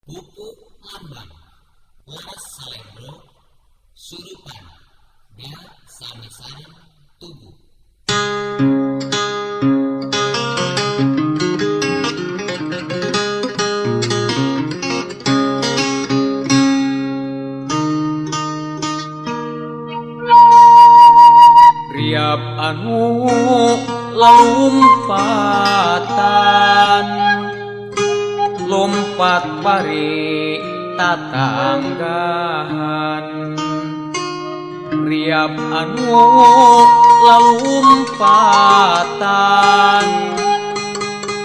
Pupuk lambang laras salembro surupan dia samisan tubuh. Riap anu lalumpatan lompat pari tatanggahan. Riap anu lalumpatan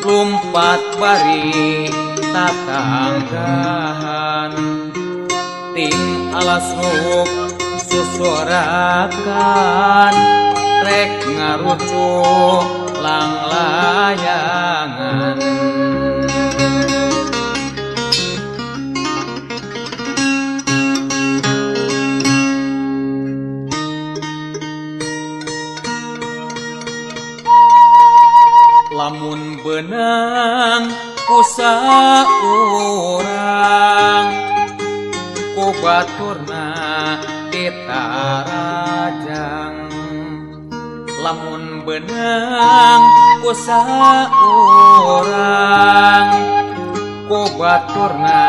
lompat pari tatanggahan. Ting alas ruk susorakan rek ngarucuk lang layangan. Lamun benang kusa urang ku baturna ditarajang. Lamun benang kusa urang ku baturna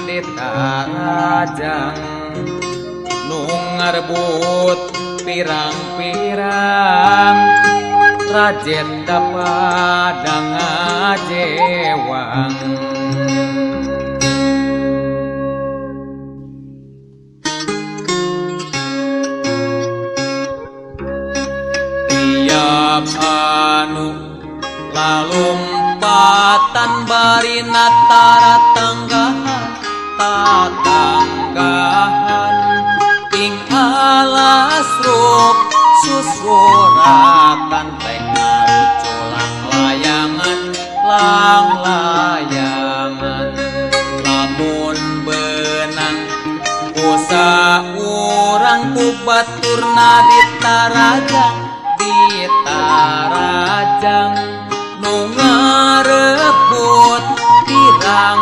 ditarajang. Nu ngarebut pirang-pirang rajen dapadang ngajewang. Tiap anu lalumpatan bari natara tanggahan tatanggahan. Ing alas ruk susurakan teh ngaruculang layangan lang layangan. Lamun benang kusa urang ku baturna ditarajang ditarajang. Nu ngarebut pirang